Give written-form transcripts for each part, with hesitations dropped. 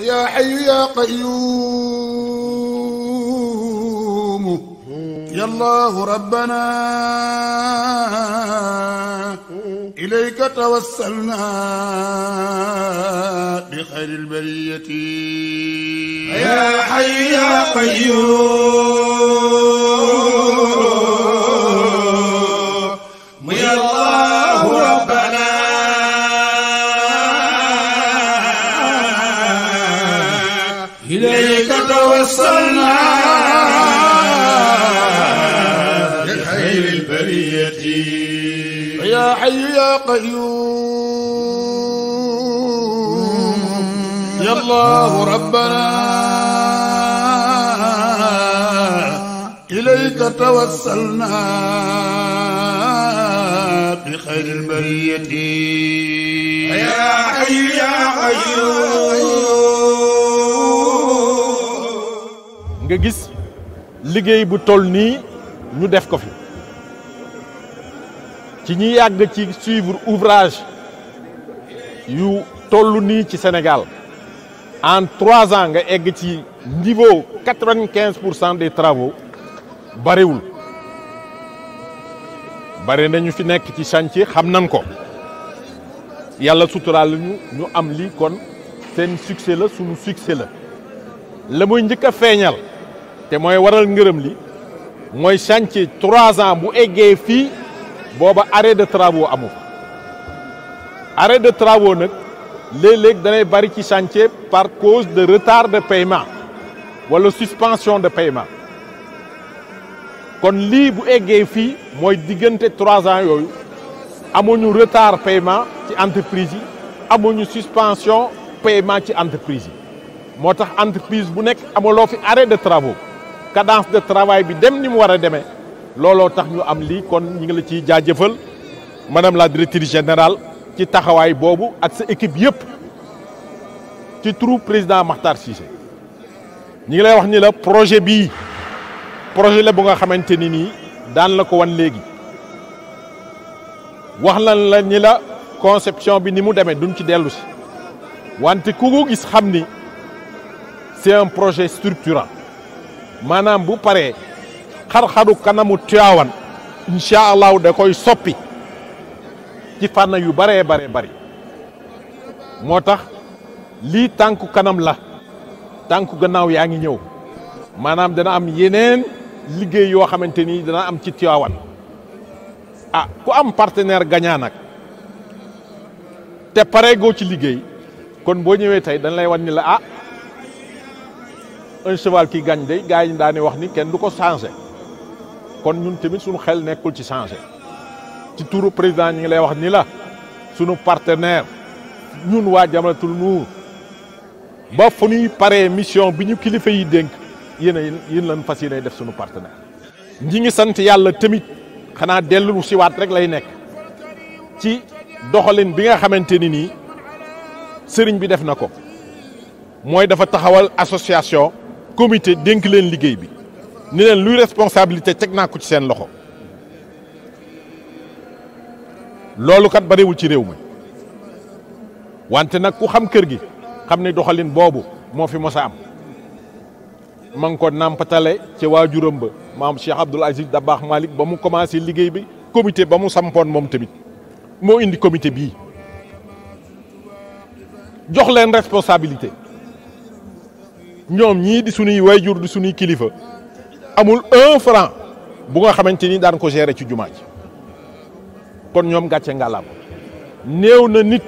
يا حي يا قيوم يا الله ربنا إليك توسلنا بخير البرية يا حي يا قيوم يا الله ربنا إليك توسلنا بخير البرية يا حي يا قيوم يا الله ربنا إليك توسلنا بخير البرية يا حي يا قيوم nga gis liggéey bu toll nii ñu def ko fi ci ñi yàgg ci suivre ouvrage yu toll nii ci Sénégal en 3 ans nga egg ci niveau 95% des travaux bariwul bari nañu fi nekk ci chantier xam nañ ko yàlla suturaal ñu am lii kon seen succès la sunu succès la muy njëkk a feeñal te mooy waral ngërëm li mooy chantier 3 ans bu eggee fii booba arrêt de travaux amu fa arrêt de travaux nag léeg-léeg danay bari ci chantier par cause de retard de paiement wala suspension de paiement kon lii bu eggee fii mooy diggante 3 ans yooyu amuñu retard paiement ci entreprise yi amuñu suspension paiement ci entreprise yi moo tax entreprise bu nekk amuloo fi arrêt de travaux cadence de travail bi dem ni mu war a demee looloo tax ñu am lii kon ñu ngi la ciy jaajëfal madame la directrice générale ci taxawaay boobu ak sa équipe yëpp ci turu président Makhtar Cissé ñu ngi lay wax ni la projet bii projet la bu nga xamante ni nii daan la ko wan léegi wax lan la ni la conception bi ni mu demee duñ ci dellu si wante ku ko gis xam ni c'est un projet structurant maanaam bu paree xar-xaru kanamu Tivaouane incha allahu da koy soppi ci fànn yu baree bari moo tax lii tànku kanam la tànku gannaaw yaa ngi ñëw maanaam dana am yeneen liggéey yoo xamante ni dana am ci Tivaouane ah ku am partenaire gagnant nag te pareegoo ci liggéey kon boo ñëwee tey dañ lay wan ni la ah un cheval qui gagne day gars yi daane wax ni kenn du ko changé kon ñun tamit suñu xel nekkul ci changé ci turu président ñi ngi lay wax ni la sunu partenaire ñun waa Jamratul Nuur ba fu ñuy paree mission bi ñu kilifa yi dénk yéen lan fas yéene def sunu partenaire ñi ngi sant yàlla tamit xanaa dellu siwaat rek lay nekk ci doxalin bi nga xamante ni nii sëriñ bi def na ko mooy dafa taxawal association comité dénk leen liggéey bi ni leen luy responsabilité teg naa ko ci seen loxo loolu kat bariwul ci réew mi wante nag ku xam kër gi xam ne doxalin boobu moo fi mos a am ma ngi ko nàmpatale ci waajuram ba maam Cheikh Abdoul Aziz Dabakh Malick ba mu commencé liggéey bi comité ba mu sampoon moom tamit moo indi comité bii jox leen responsabilité ñoom ñii di suñuy waajur di suñuy kilifa amul 1 franc bu nga xamante ni daan ko gérer ci jumaa ji kon ñoom gàcce ngalaam néew na nit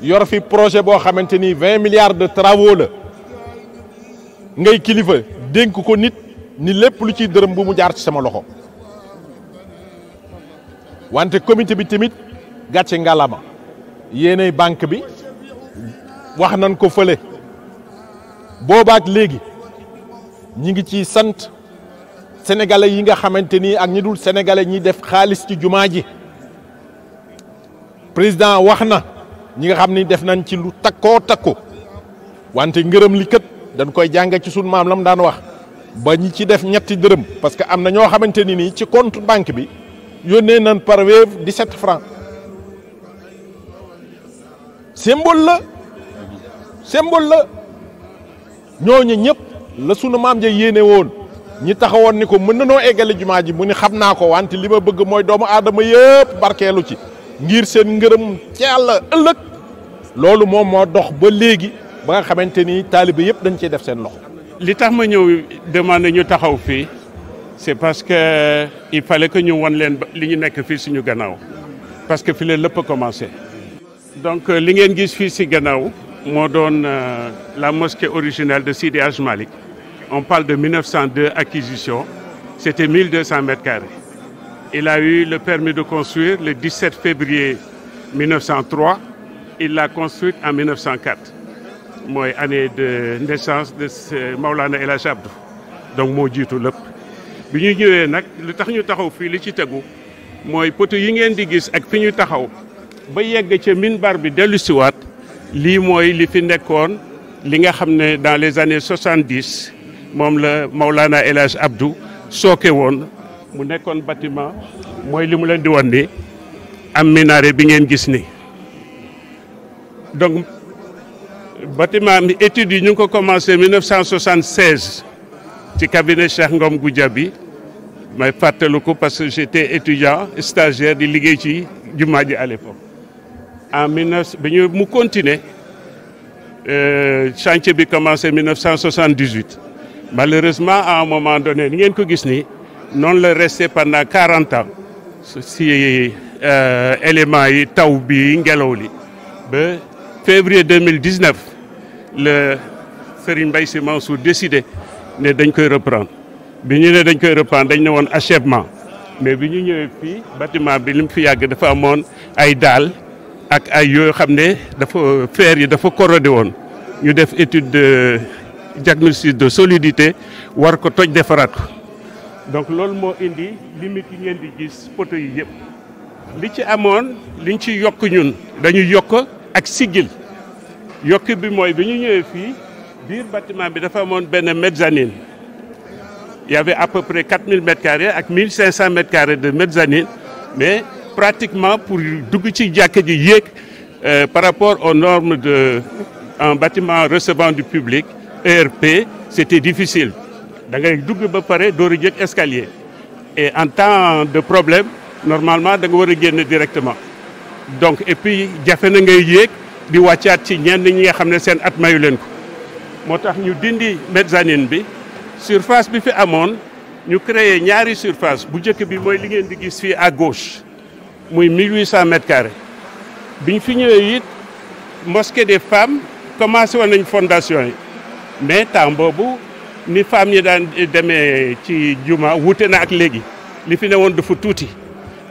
yor fi projet boo xamante ni 20 milliards de travaux la ngay kilifa dénk ko nit ni lépp lu ciy dërëm bu mu jaar ci sama loxo wante comité bi tamit gàcce ngalama yéenay banque bi wax nañ ko fële boobaak léegi ñi ngi ci sant sénégalais yi nga xamante ni ak ñi dul sénégalais ñi def xaalis ci jumaa ji président wax na ñi nga xam ni def nañ ci lu takkoo takku wante ngërëm li kët dañ koy jànge ci sunu maam lam daan wax ba ñi ci def ñetti dërëm parce que am na ñoo xamante ni nii ci compte banque bi yónnee nañ par Wave 17 francs symbole la ñooñu ñëpp la sunu maam ja yéene woon ñi taxawoon ni ko mën na noo eggale jumaa ji mu ni xam naa ko wante li ma bëgg mooy doomu aadama yëpp barkeelu ci ngir seen ngërëm ci Yàlla ëllëg loolu moom moo dox ba léegi ba nga xamante ni taalibe yëpp dañ cee def seen loxo. li tax ma ñëw demande ñu taxaw fii c'est parce que il fallait que ñu won leen li ñu nekk fii suñu gannaaw parce que fi la lépp a commencé. donc li ngeen gis fii si gannaaw moo doon la mosquée originelle de Sidi Hadj Malick. On parle de 1902 acquisition, c'était 1200 mètres carrés. Il a eu le permis de construire le 17 février 1903. Il l'a construite en 1904. Mooy année de naissance de Maulana El Hadj Abdou. Donc moo jiitu lépp. bi ñu ñëwee nag lu tax ñu taxaw fii li ci tegu mooy poto yi ngeen di gis ak fi ñu taxaw ba yegg ca minbar bi dellu siwaat lii mooy li fi nekkoon li nga xam ne dans les années 70 moom la Maulana El Hadj Abdou sooke woon mu nekkoon bâtiment mooy li mu leen di wan ni am minaret bi ngeen gis ni donc bâtiment bi études yi ñu ngi ko commencé 1976 ci cabinet Cheikh Ngom Goudiaby may fàttaliku ko parce que j'étais étudiant stagiaire di liggéey ci jumaa ji à l'époque en 19 bi ñu mu continuer chantier bi commencé 1978 malheureusement à un moment donné ni ngeen ko gis ni noonu la resté pendant 40 ans si éléments yi taw bi ngelaw li ba février 2019 le Serigne Mbaye Sy Mansour décidé ne dañ koy reprendre bi ñu ne dañ koy reprendre dañ ne woon achèvement mais bi ñu ñëwee fii bâtiment bi li mu fi yàgg dafa amoon ay daal ak ay yoo xam ne dafa fer yi dafa corrodé woon ñu def étude de diagnostic de solidité war ko toj defaraat ko donc loolu moo indi limite yi ngeen di gis poto yi yëpp li ci amoon liñ ci yokk ñun dañu yokk ak sigil yokk bi mooy bi ñu ñëwee fii biir bâtiment bi dafa amoon benn mezzanine il y avait à peu près 4000 mètres carrés ak 1500 mètres carrés de mezzanine mais pratiquement pour dugg ci jàkka ji yéeg par rapport aux normes de un bâtiment recevant du public ERP c'était difficile da ngay dugg ba pare door a jëg escalier et en temps de problème normalement da nga war a génn directement donc et puis jafe na ngay yéeg di wàccaat ci ñenn ñi nga xam ne seen at mayu leen ko moo tax ñu dindi mezzanine bi surface bi fi amoon ñu créé ñaari surface bu njëkk bi mooy li ngeen di gis fii à gauche muy 1800 mètres carrés bi ñu fi ñëwee it mosquée des femmes commencé woon nañ fondation yi mais temps boobu ni femmes yi daan demee ci juma wuute na ak léegi li fi ne woon dafa tuuti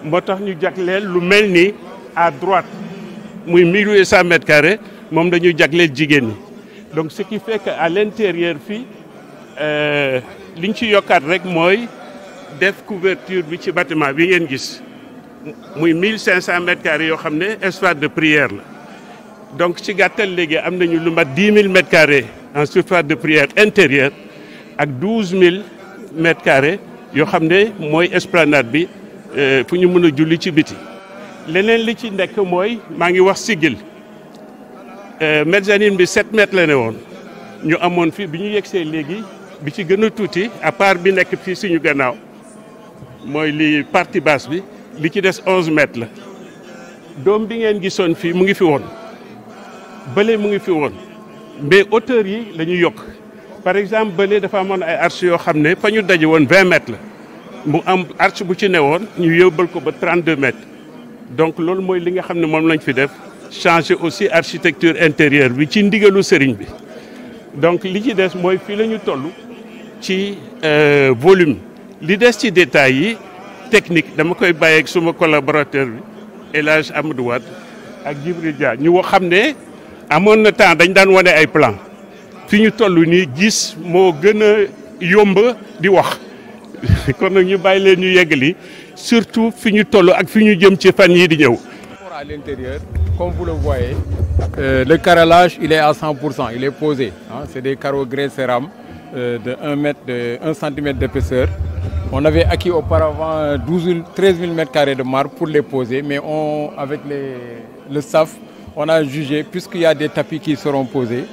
moo tax ñu jagleel lu mel ni à droite muy 1800 mètres carrés moom dañuy jagleel jigéen ñi donc ce qui fait que à l'intérieur fii liñ ci yokkaat rek mooy def couverture bi ci bâtiment bi ngeen gis muy 1500 mètres carrés yoo xam ne espace de prière la donc ci gàttal léegi am nañu lu mat 10 000 mètres carrés en surface de prière intérieure ak 12 000 mètres carrés yoo xam ne mooy esplanade bi fu ñu mën a julli ci biti leneen li ci nekk mooy maa ngi wax sigil mezzanine bi 7 mètres la ne woon ñu amoon fi bi ñu yegsee léegi bi ci gën a tuuti à part bi nekk fii suñu gannaaw mooy li partie basse bi li ci des 11 mètres la doom bi ngeen gisoon fii mu ngi fi woon bële mu ngi fi woon mais hauteur yi la ñu yokk par exemple bële dafa amoon ay arches yoo xam ne fa ñu daje woon 20 mètres la mu am arche bu ci newoon ñu yóbbal ko ba 32 mètres donc loolu mooy li nga xam ne moom lañ fi def changer aussi architecture intérieure bi ci ndigalu sëriñ bi donc li ci des mooy fii la ñu toll ci volume li des ci détails yi technique dama koy bàyyeeg suma collaborateur bi El Hadj Amadou Wade ak Djibril Dia ñu xam ne amoon na temps dañ daan wane ay plan fi ñu toll nii gis moo gën a yomb di wax kon nag ñu bàyyi leen ñu yeggali surtout fi ñu toll ak fi ñu jëm ci fan yii di ñëw. À l'intérieur, comme vous le voyez, le carrelage il est à 100%, il est posé. Hein, c'est des carreaux grès cérame de 1 cm d'épaisseur. On avait acquis auparavant 13 000 mètres carrés de marbre pour les poser, mais avec le staff, on a jugé, puisqu'il y a des tapis qui seront posés,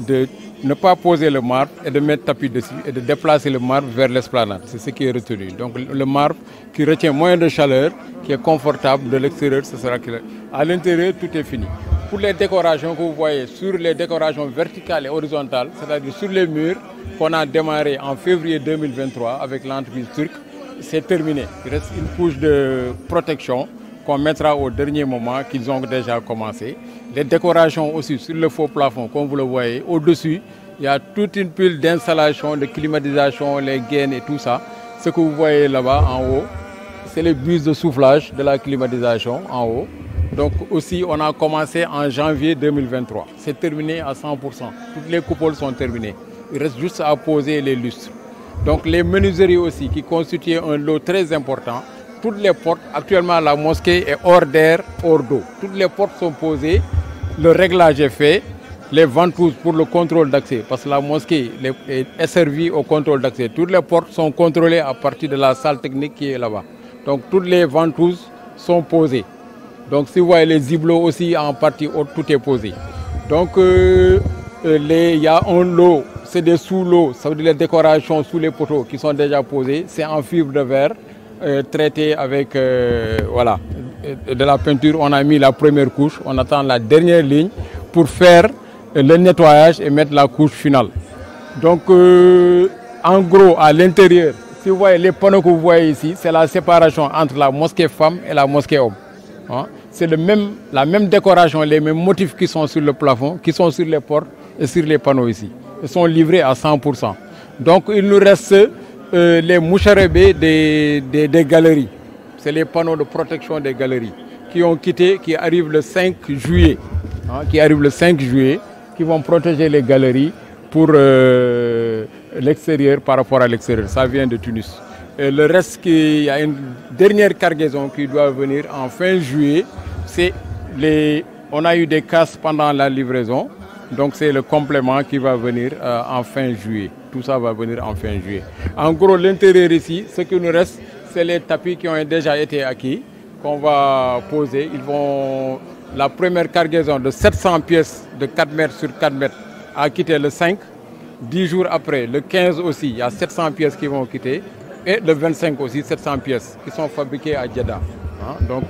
de ne pas poser le marbre et de mettre tapis dessus et de déplacer le marbre vers l'esplanade. C'est ce qui est retenu. Donc le marbre qui retient moins de chaleur, qui est confortable de l'extérieur, ce sera clair. À l'intérieur, tout est fini. Pour les décorations que vous voyez, sur les décorations verticales et horizontales, c'est-à-dire sur les murs qu'on a démarré en février 2023 avec l'entreprise turque, c'est terminé. Il reste une couche de protection qu'on mettra au dernier moment, qu'ils ont déjà commencé. Les décorations aussi sur le faux plafond, comme vous le voyez. Au-dessus, il y a toute une pile d'installation, de climatisation, les gaines et tout ça. Ce que vous voyez là-bas en haut, c'est les buses de soufflage de la climatisation en haut. Donc aussi, on a commencé en janvier 2023. C'est terminé à 100%. Toutes les coupoles sont terminées. Il reste juste à poser les lustres. Donc les menuiseries aussi, qui constituent un lot très important. Toutes les portes, actuellement la mosquée est hors d'air, hors d'eau. Toutes les portes sont posées, le réglage est fait, les ventouses pour le contrôle d'accès, parce que la mosquée est servie au contrôle d'accès. Toutes les portes sont contrôlées à partir de la salle technique qui est là-bas. Donc toutes les ventouses sont posées. Donc si vous voyez les hiblots aussi en partie haute, tout est posé. Donc il y a un lot, c'est des sous-lots, ça veut dire les décorations sous les poteaux qui sont déjà posées. C'est en fibre de verre. Traité avec voilà, de la peinture. On a mis la première couche, on attend la dernière ligne pour faire le nettoyage et mettre la couche finale. Donc en gros à l'intérieur, si vous voyez les panneaux que vous voyez ici, c'est la séparation entre la mosquée femme et la mosquée homme. Hein? C'est la même décoration, les mêmes motifs qui sont sur le plafond, qui sont sur les portes et sur les panneaux ici. Ils sont livrés à 100%. Donc il nous reste les moucharabés des galeries. C'est les panneaux de protection des galeries qui ont quitté, qui arrivent le 5 juillet. Hein, qui vont protéger les galeries pour l'extérieur par rapport à l'extérieur. Ça vient de Tunis. Et le reste, il y a une dernière cargaison qui doit venir en fin juillet. On a eu des casses pendant la livraison. Donc c'est le complément qui va venir en fin juillet. Tout ça va venir en fin juillet. En gros, l'intérieur ici, ce qui nous reste, c'est les tapis qui ont déjà été acquis, qu'on va poser. La première cargaison de 700 pièces de 4 mètres sur 4 mètres a quitté le 5. 10 jours après, le 15 aussi, il y a 700 pièces qui vont quitter. Et le 25 aussi, 700 pièces qui sont fabriquées à Jeddah. Hein? Donc,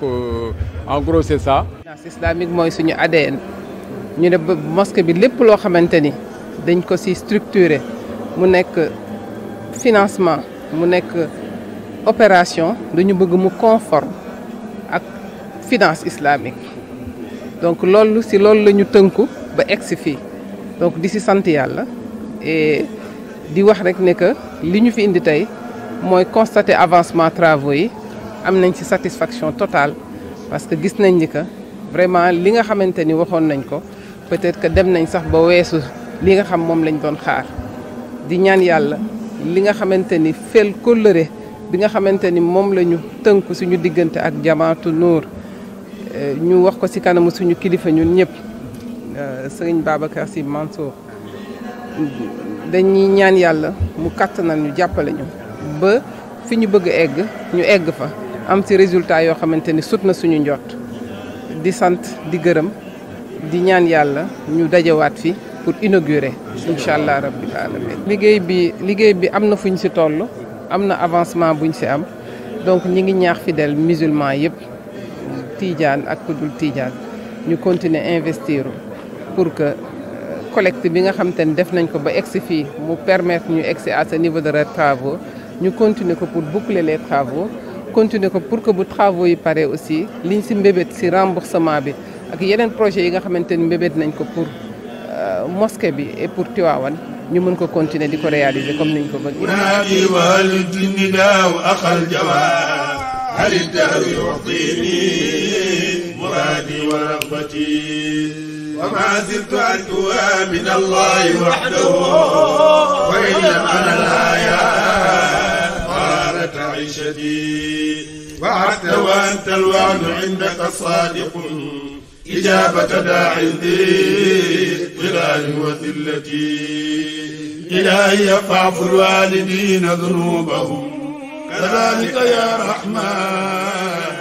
en gros, c'est ça. Islamique, moi, c'est un ADN. Nous avons une mosquée qui est dañ ko ci structuré mu nekk financement mu nekk opération dañu bëgg mu conforme ak finance islamique donc loolu ci loolu lañu tënku ba egsi fii donc di ci sant yàlla et di wax rek ne que li ñu fi indi tey mooy constater avancement travaux yi am nañ ci satisfaction totale parce que gis nañ ni que vraiment li nga xamante ni waxoon nañ ko peut-être que dem nañ sax ba weesu li nga xam moom lañ doon xaar di ñaan yàlla li nga xamante ni fel kóllëre bi nga xamante ni moom la ñu tënk suñu diggante ak Jamaatu Nuur ñu wax ko ci kanamu suñu kilifa ñun ñëpp Sëriñ Babacar Sy Mansour dañuy ñaan yàlla mu kattanal ñu jàppale ñu ba fi ñu bëgg egg ñu egg fa am ci résultat yoo xamante ni sut na suñu njort di sant di gërëm di ñaan yàlla ñu dajawaat fi pour inaugurer inchallah rabbil alamin liggéey bi am na fuñ ci toll am na avancement buñ ci am donc ñi ngi ñaax fidèles musulmans yëpp tiijaan ak ku dul tiijaan ñu continuer investir pour que collecte bi nga xam te ne def nañ ko ba egsi fii mu permettre ñu egsi à ce niveau de travaux ñu continuer ko pour boucler les travaux continuer ko pour que bu travaux yi pare aussi liñ ci mbébét ci remboursement bi ak yeneen projet yi nga xamante ni mbébét nañ ko pour mosquée bi et pour Tivaouane ñu mën ko continuer di ko réaliser comme niñ ko bëgg وما زلت أرجوها من الله وحده وإن لم أنا الآيات قالت عيشتي وعدت وأنت الوعد عندك صادق إجابة داع ذي ظلال وذلتي إلهي فاعف الوالدين ذنوبهم كذلك يا رحمن